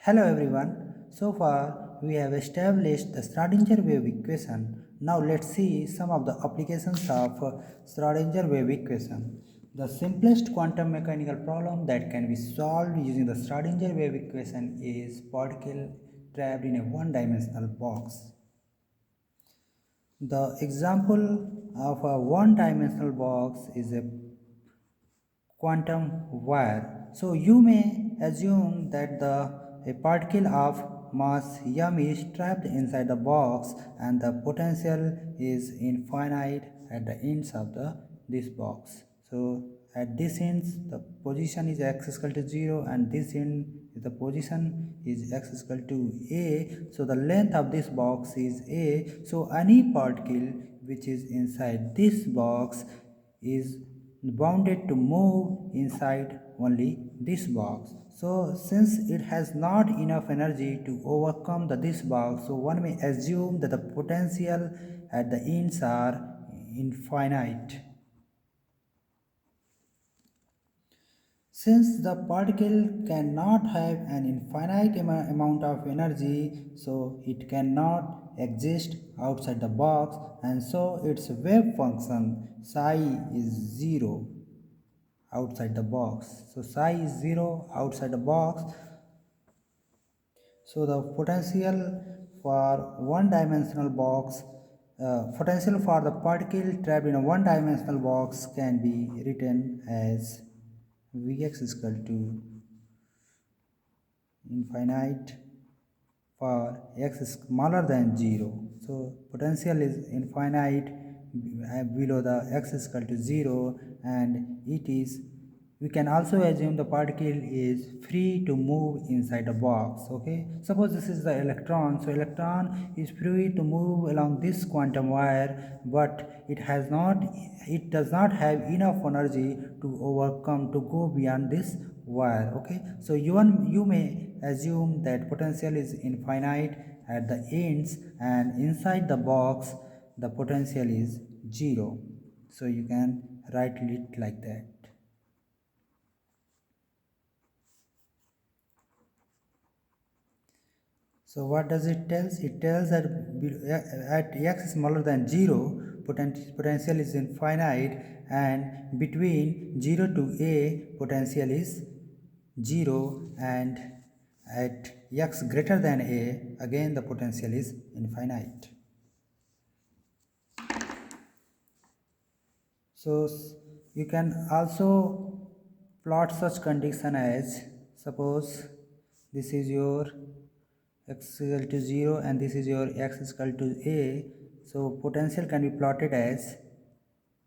Hello everyone. So far we have established the Schrodinger wave equation. Now let's see some of the applications of Schrodinger wave equation. The simplest quantum mechanical problem that can be solved using the Schrodinger wave equation is particle trapped in a one-dimensional box. The example of a one-dimensional box is a quantum wire. So you may assume that a particle of mass m is trapped inside the box and the potential is infinite at the ends of this box. So at this ends the position is x is equal to 0 and this end the position is x is equal to a. So the length of this box is a. So any particle which is inside this box is bounded to move inside only this box. So since it has not enough energy to overcome this box, so one may assume that the potential at the ends are infinite. Since the particle cannot have an infinite amount of energy, so it cannot exist outside the box, and so its wave function psi is 0 outside the box. So psi is 0 outside the box. So the potential for one-dimensional box, potential for the particle trapped in a one-dimensional box can be written as Vx is equal to infinite for x is smaller than 0. So potential is infinite below the x is equal to 0, and it is, we can also assume the particle is free to move inside the box. Okay, suppose this is the electron. So electron is free to move along this quantum wire, but it does not have enough energy to overcome, to go beyond this wire. Okay, so you may assume that potential is infinite at the ends, and inside the box the potential is 0. So you can write it like that. So what does it tells? It tells that at x smaller than 0, potential is infinite, and between 0 to a, potential is 0, and at x greater than a, again the potential is infinite. So you can also plot such condition as, suppose this is your x is equal to 0 and this is your x is equal to a. So potential can be plotted as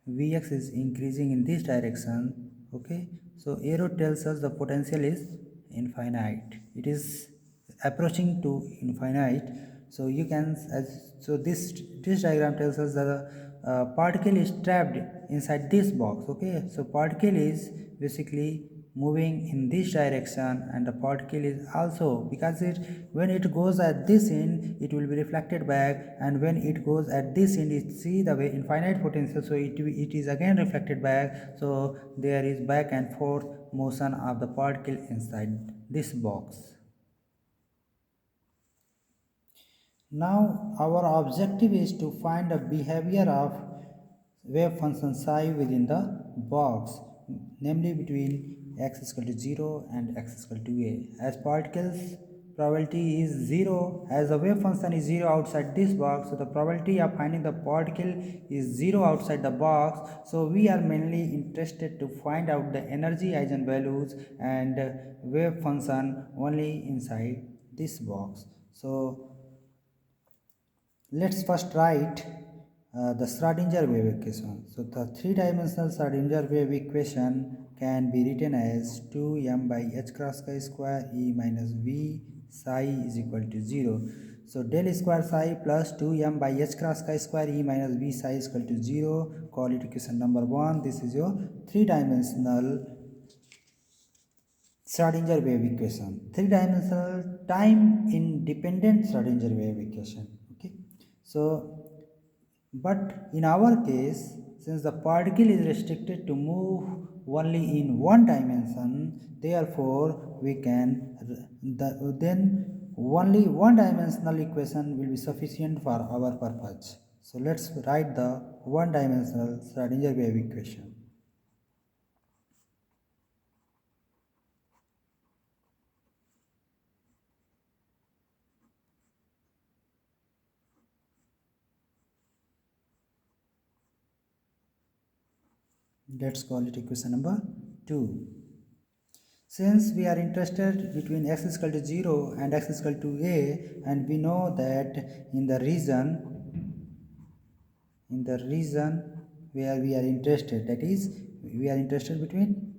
Vx is increasing in this direction. Okay, so arrow tells us the potential is infinite, it is approaching to infinite. So you can, so this diagram tells us that the particle is trapped inside this box. Okay, so particle is basically moving in this direction, and the particle is also, because it, when it goes at this end it will be reflected back, and when it goes at this end, it see the way infinite potential, so it is again reflected back. So there is back and forth motion of the particle inside this box. Now our objective is to find the behavior of wave function psi within the box, namely between x is equal to 0 and x is equal to a. As particles probability is 0, as the wave function is 0 outside this box, so the probability of finding the particle is 0 outside the box. So we are mainly interested to find out the energy eigenvalues and wave function only inside this box. So let's first write the Schrodinger wave equation. So the three-dimensional Schrodinger wave equation can be written as 2m by h cross chi square e minus v psi is equal to 0. So del square psi plus 2m by h cross chi square e minus v psi is equal to 0. Call it equation number 1. This is your three-dimensional Schrodinger wave equation. Three-dimensional time-independent Schrodinger wave equation. Okay. So, but in our case, since the particle is restricted to move only in one dimension, therefore we can then only one dimensional equation will be sufficient for our purpose. So let's write the one dimensional Schrodinger wave equation. Let's call it equation number 2. Since we are interested between x is equal to 0 and x is equal to a, and we know that in the region where we are interested, that is we are interested between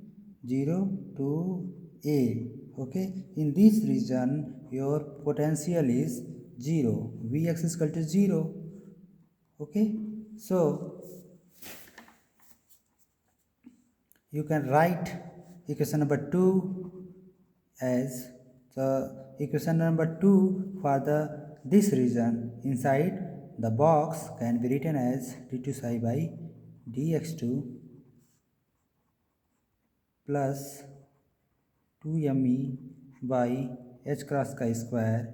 0 to a, okay, in this region your potential is 0, vx is equal to 0, okay. So you can write equation number 2 as the equation number 2 for this region inside the box can be written as d2 psi by dx2 plus 2me by h cross chi square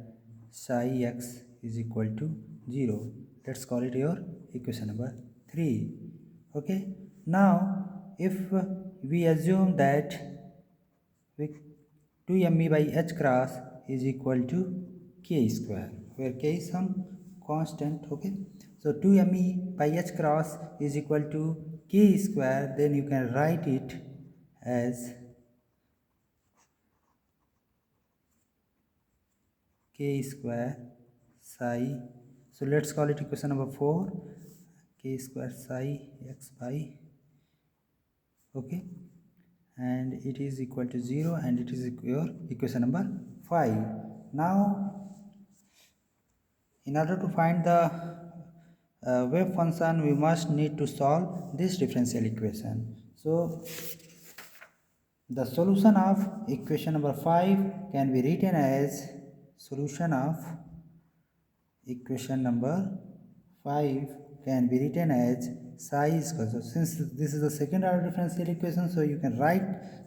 psi x is equal to 0. Let's call it your equation number 3. Okay, now if we assume that 2me by h cross is equal to k square, where k is some constant, okay. So 2me by h cross is equal to k square, then you can write it as k square psi. So let's call it equation number 4, k square psi x by, okay, and it is equal to 0, and it is your equation number 5. Now in order to find the wave function, we must need to solve this differential equation. So the solution of equation number 5 can be written as solution of equation number 5 can be written as psi is equal to, since this is the second order differential equation, so you can write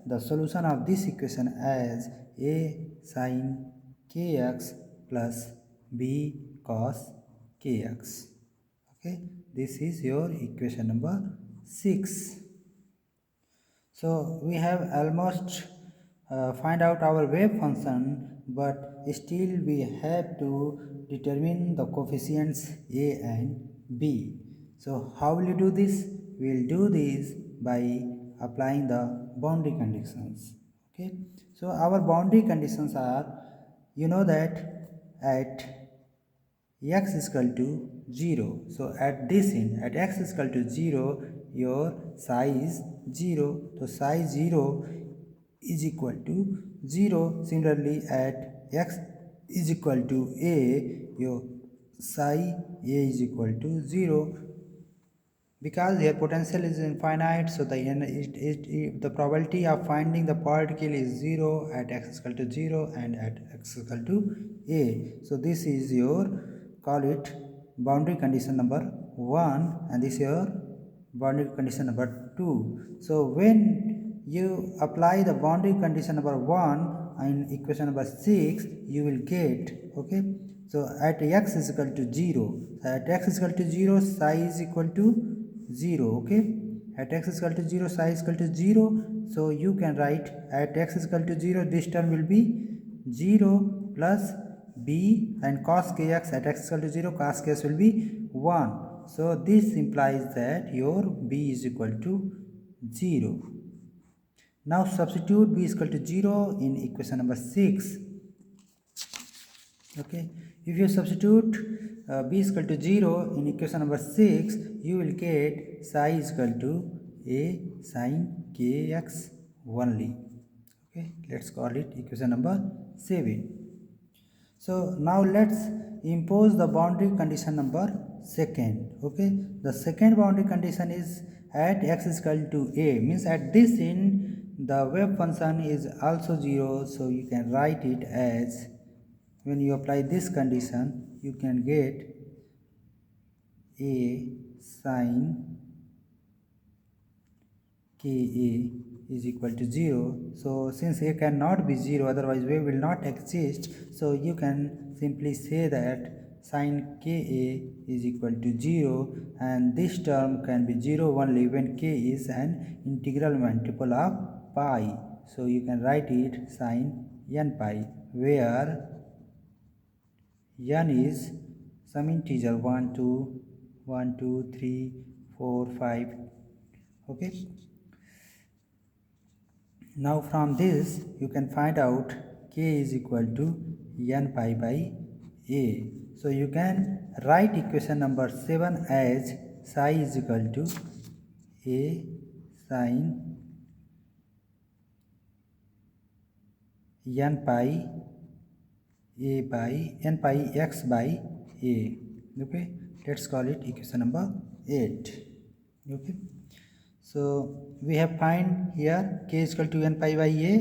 the solution of this equation as a sin kx plus b cos kx. Okay, this is your equation number 6. So we have almost find out our wave function, but still we have to determine the coefficients a and b. So how will you do this? We will do this by applying the boundary conditions. Okay, so our boundary conditions are, you know that at x is equal to 0, so at this end, at x is equal to 0, your psi is 0, so psi 0 is equal to 0. Similarly, at x is equal to a, your psi a is equal to 0. Because here potential is infinite, so the probability of finding the particle is 0 at x is equal to 0 and at x is equal to a. So this is your, call it boundary condition number 1, and this is your boundary condition number 2. So when you apply the boundary condition number 1 in equation number 6, you will get, okay, so at x is equal to 0, at x is equal to 0, psi is equal to 0, okay. At x is equal to 0, psi is equal to 0, so you can write at x is equal to 0, this term will be 0 plus b, and cos kx at x is equal to 0, cos kx will be 1. So this implies that your b is equal to 0. Now substitute b is equal to 0 in equation number 6. Okay, if you substitute b is equal to 0 in equation number 6, you will get psi is equal to a sin kx only. Okay, let's call it equation number 7. So now let's impose the boundary condition number 2. Okay, the second boundary condition is at x is equal to a, means at this end the wave function is also 0, so you can write it as, when you apply this condition, you can get a sin ka is equal to 0. So since a cannot be 0, otherwise wave will not exist, so you can simply say that sin ka is equal to 0, and this term can be 0 only when k is an integral multiple of pi. So you can write it sin n pi, where n is some integer 1 2 1 2 3 4 5. Okay, now from this you can find out k is equal to n pi by a. So you can write equation number 7 as psi is equal to a sin n pi a by n pi x by a. Okay, let's call it equation number 8. Okay, so we have find here k is equal to n pi by a.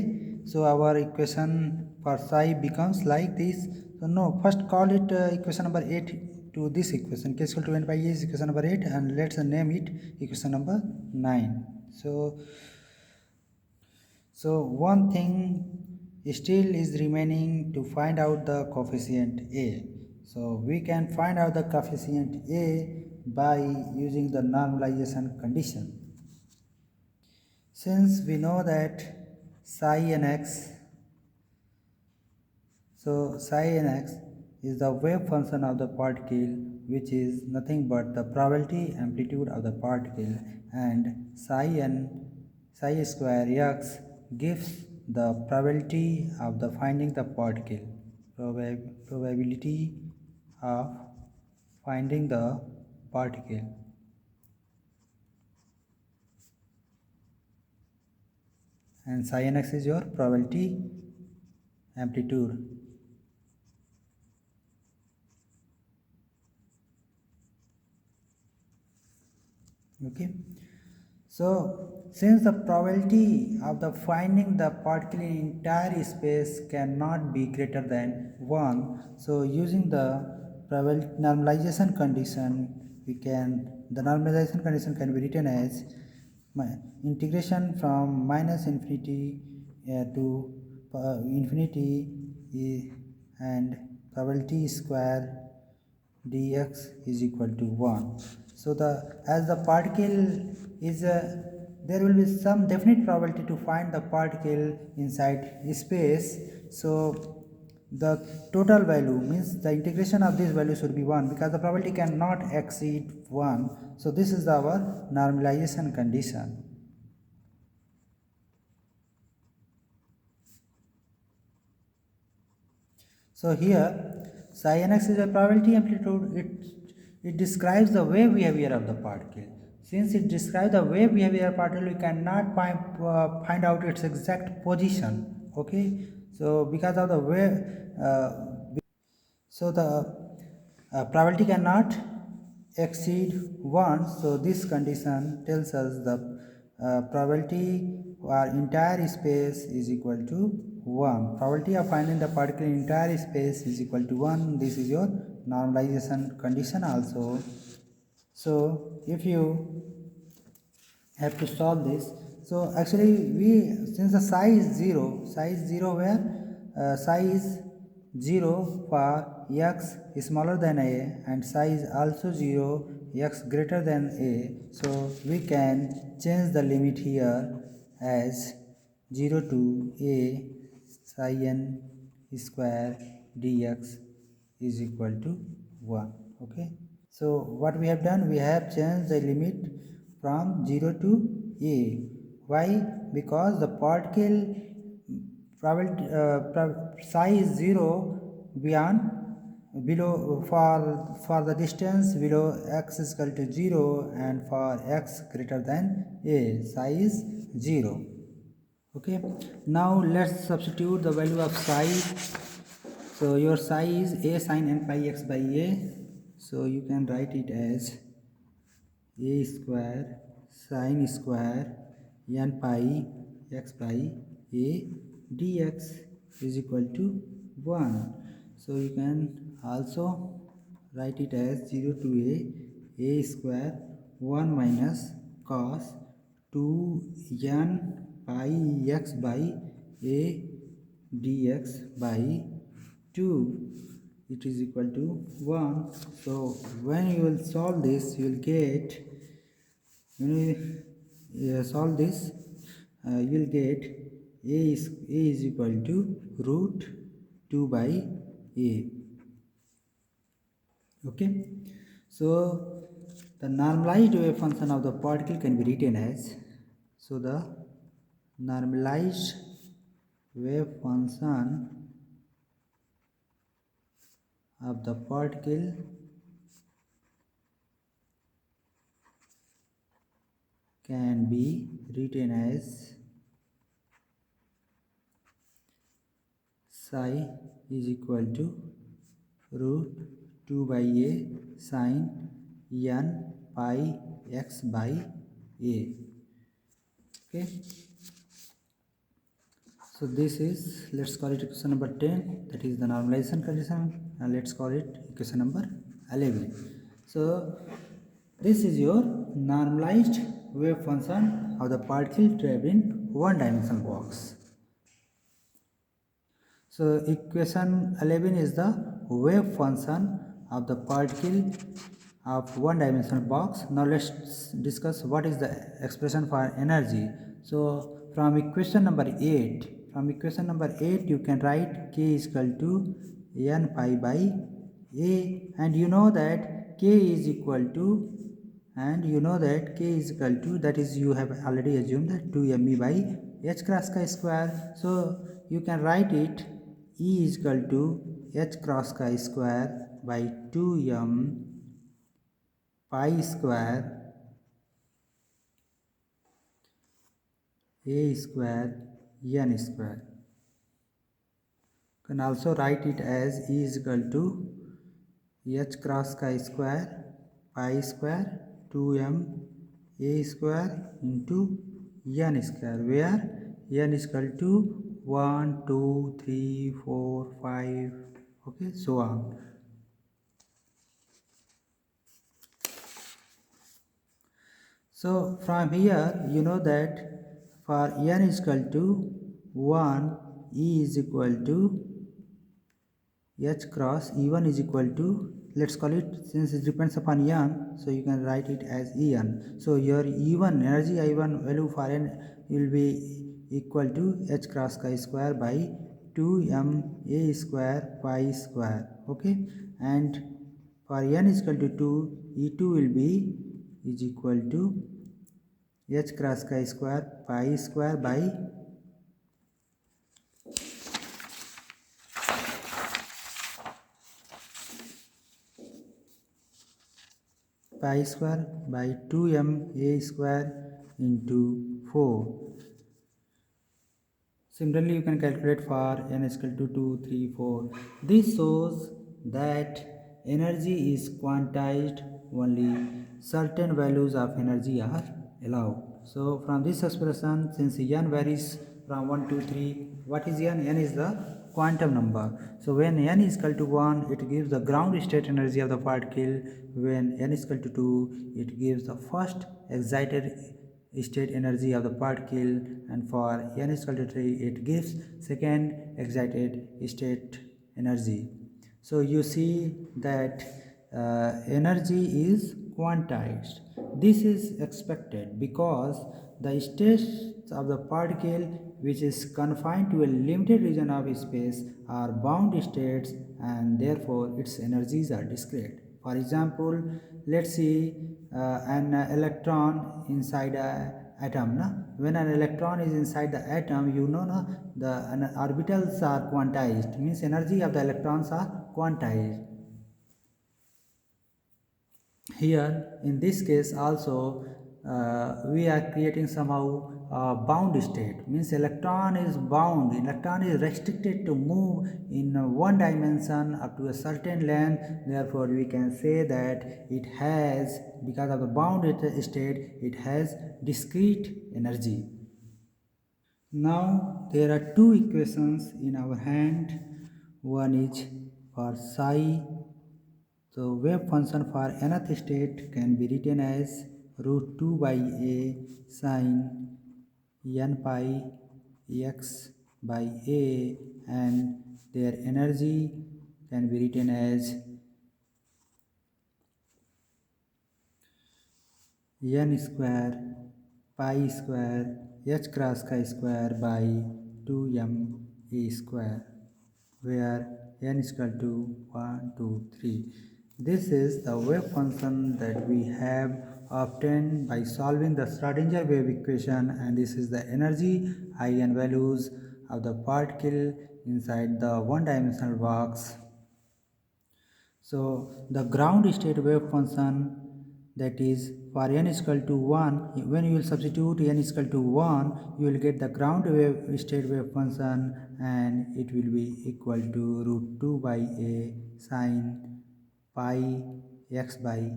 So our equation for psi becomes like this. So no, first call it equation number 8 to this equation. K is equal to n pi a is equation number 8, and let's name it equation number 9. So one thing still is remaining to find out the coefficient a. So we can find out the coefficient a by using the normalization condition. Since we know that psi nx, so psi nx is the wave function of the particle, which is nothing but the probability amplitude of the particle, and psi square x gives the probability of the finding the particle, probability of finding the particle. And psi nx is your probability amplitude. Okay, so since the probability of the finding the particle in entire space cannot be greater than 1, so using the normalization condition, the normalization condition can be written as integration from minus infinity to infinity and probability square dx is equal to 1. So as the particle is there will be some definite probability to find the particle inside space. So the total value means the integration of this value should be 1, because the probability cannot exceed 1. So this is our normalization condition. So here psi nx is a probability amplitude. It describes the wave behavior of the particle. Since it describes the wave behavior of particle, we cannot find out its exact position. Okay, so because of the wave, so the probability cannot exceed 1. So this condition tells us the probability for entire space is equal to 1. Probability of finding the particle in entire space is equal to 1. This is your normalization condition also. So if you have to solve this, so actually since the psi is 0 where psi is 0 for x smaller than a, and psi is also 0 x greater than a, so we can change the limit here as 0 to a psi n square dx is equal to 1. Okay, so what we have done, we have changed the limit from 0 to a. Why? Because the particle psi is 0 below for the distance below x is equal to 0, and for x greater than a, psi is 0. Okay, now let's substitute the value of psi. So your psi is a sin n pi x by a, so you can write it as a square sin square n pi x by a dx is equal to 1. So you can also write it as 0 to a square 1 minus cos 2 n pi x by a dx by 2, it is equal to 1. So when you will solve this, you will get, when you solve this, you will get a is equal to root 2 by a. Okay, so the normalized wave function of the particle can be written as, so the normalized wave function of the particle can be written as psi is equal to root 2 by a sin n pi x by a. Okay, so this is, let's call it equation number 10, that is the normalization condition, and let's call it equation number 11. So this is your normalized wave function of the particle trapped in one dimensional box. So equation 11 is the wave function of the particle of one dimensional box. Now let's discuss what is the expression for energy. So from equation number 8, you can write k is equal to n pi by a, and you know that k is equal to, that is, you have already assumed that 2me by h cross chi square. So you can write it E is equal to h cross chi square by 2m pi square a square n square. You can also write it as E is equal to h cross chi square pi square 2m a square into n square, where n is equal to 1, 2, 3, 4, 5, okay, so on. So from here you know that for n is equal to 1, E is equal to h cross E1 is equal to, let's call it, since it depends upon n, so you can write it as En. So your E1 energy I1 value for n will be equal to h cross chi square by 2m a square pi square. Okay, and for n is equal to 2, E2 will be is equal to h cross chi square pi square by pi square by 2m a square into 4. Similarly, you can calculate for n is equal to 2, 3, 4. This shows that energy is quantized, only certain values of energy are allowed. So from this expression, since n varies from 1 to 3, what is n? N is the quantum number. So when n is equal to 1, it gives the ground state energy of the particle. When n is equal to 2, it gives the first excited state energy of the particle, and for n is equal to 3, it gives second excited state energy. So you see that energy is quantized. This is expected because the states of the particle, which is confined to a limited region of space, are bound states, and therefore its energies are discrete. For example, let's see an electron inside a atom. Na? When an electron is inside the atom, you know na, the orbitals are quantized, means energy of the electrons are quantized. Here in this case also we are creating somehow a bound state, means electron is bound, electron is restricted to move in one dimension up to a certain length. Therefore we can say that it has, because of the bound state, it has discrete energy. Now there are two equations in our hand. One is for psi. So wave function for nth state can be written as root 2 by a sin n pi x by a, and their energy can be written as n square pi square h cross chi square by 2m a square, where n is equal to 1, 2, 3. This is the wave function that we have obtained by solving the Schrodinger wave equation, and this is the energy eigenvalues of the particle inside the one-dimensional box. So the ground state wave function, that is for n is equal to 1, when you will substitute n is equal to 1, you will get the ground wave state wave function, and it will be equal to root 2 by a sine pi x by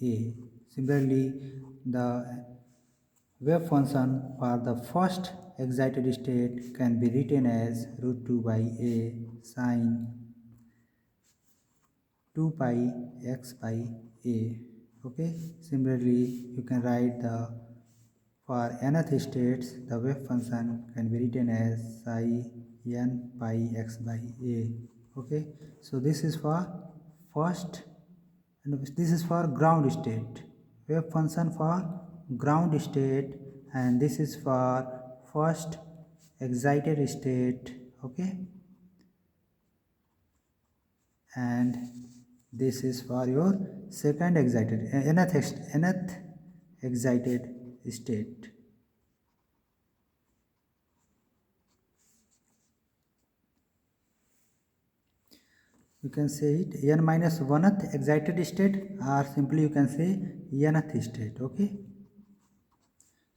a. Similarly, the wave function for the first excited state can be written as root 2 by a sine 2 pi x by a. Okay, similarly you can write the for nth states the wave function can be written as psi n pi x by a. Okay, so this is for first, and this is for ground state wave function for ground state, and this is for first excited state. Okay, and this is for your second excited nth excited state. You can say it n minus 1th excited state, or simply you can say nth state. Okay,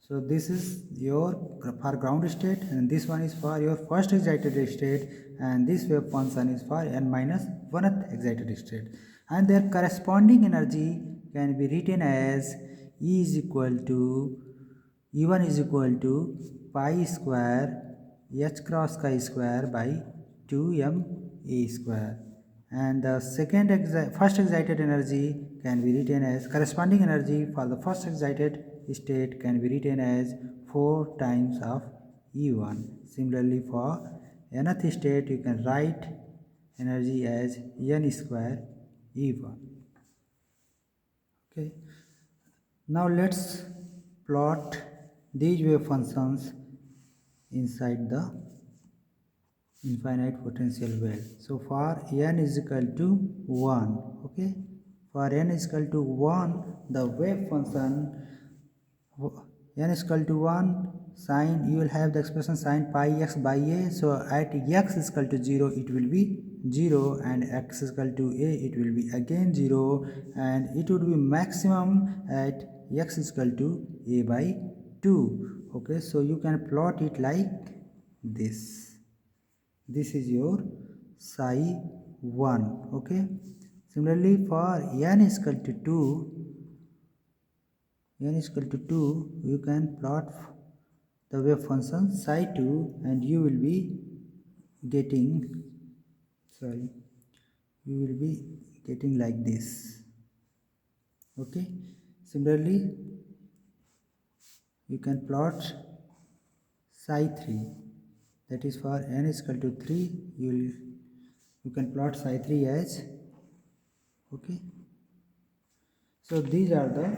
so this is your for ground state, and this one is for your first excited state, and this wave function is for n minus 1th excited state, and their corresponding energy can be written as E is equal to E1 is equal to pi square h cross chi square by 2m a square, and the first excited energy can be written as corresponding energy for the first excited state can be written as 4 times of E1. Similarly, for nth state you can write energy as n square E1. Okay, now let's plot these wave functions inside the infinite potential well. So for n is equal to 1, okay, for n is equal to 1, the wave function n is equal to 1 sine, you will have the expression sine pi x by a. So at x is equal to 0 it will be 0, and x is equal to a it will be again 0, and it would be maximum at x is equal to a by 2. Okay, so you can plot it like this. This is your psi 1. Okay, similarly for n is equal to 2, n is equal to 2, you can plot the wave function psi 2, and you will be getting like this. Okay, similarly you can plot psi 3, that is for n is equal to 3, you can plot psi 3 as. Okay, so these are the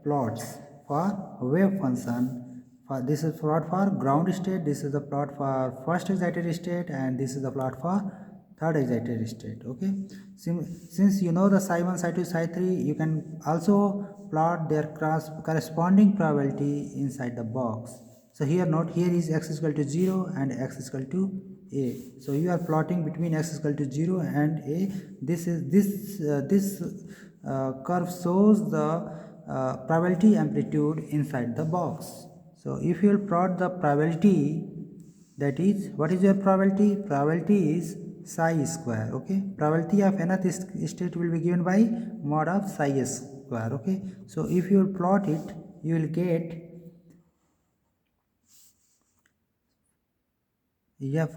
plots for wave function. For this is plot for ground state, this is the plot for first excited state, and this is the plot for third excited state. Okay, since you know the psi 1, psi 2, psi 3, you can also plot their corresponding probability inside the box. So here note, here is x is equal to 0 and x is equal to a. So you are plotting between x is equal to 0 and a. This curve shows the probability amplitude inside the box. So if you will plot the probability, that is, what is your probability? Probability is psi square. Okay, probability of nth state will be given by mod of psi square. Okay, so if you will plot it, you will get,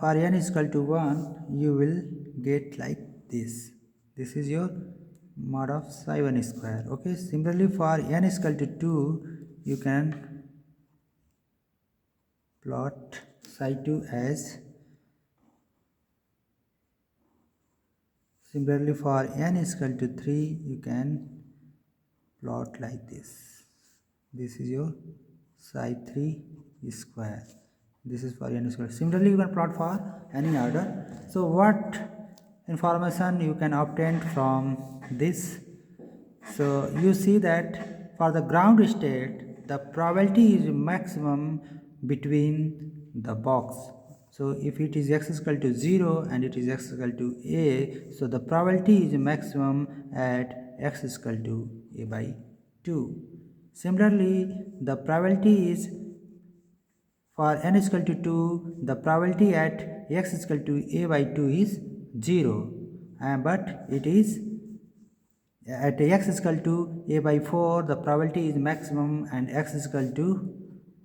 for n is equal to 1, you will get like this. This is your mod of psi 1 square. Okay, similarly for n is equal to 2, you can plot psi2 as, similarly for n is equal to 3 you can plot like this. This is your psi3 square. This is for n square. Similarly you can plot for any order. So what information you can obtain from this? So you see that for the ground state the probability is maximum between the box. So if it is x is equal to 0 and it is x is equal to a, so the probability is maximum at x is equal to a by 2. Similarly the probability is for n is equal to 2, the probability at x is equal to a by 2 is 0, but it is at x is equal to a by 4 the probability is maximum, and x is equal to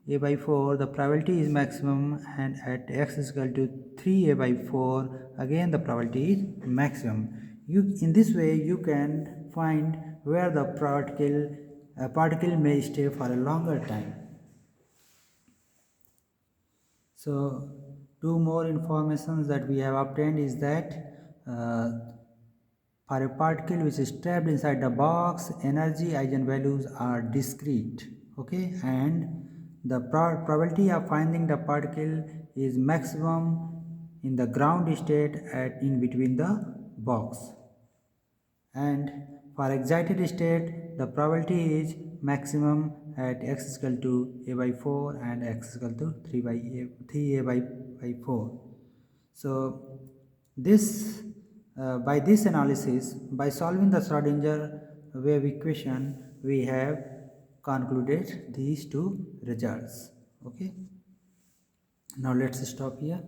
a by 4 the probability is maximum, and at x is equal to 3a by 4 again the probability is maximum. In this way you can find where the particle may stay for a longer time. So two more informations that we have obtained is that for a particle which is trapped inside the box, energy eigenvalues are discrete, okay, and the probability of finding the particle is maximum in the ground state at in between the box, and for excited state the probability is maximum at x is equal to a by 4 and x is equal to 3a by 4. So this by this analysis, by solving the Schrodinger wave equation, we have concluded these two results. Okay, now let's stop here.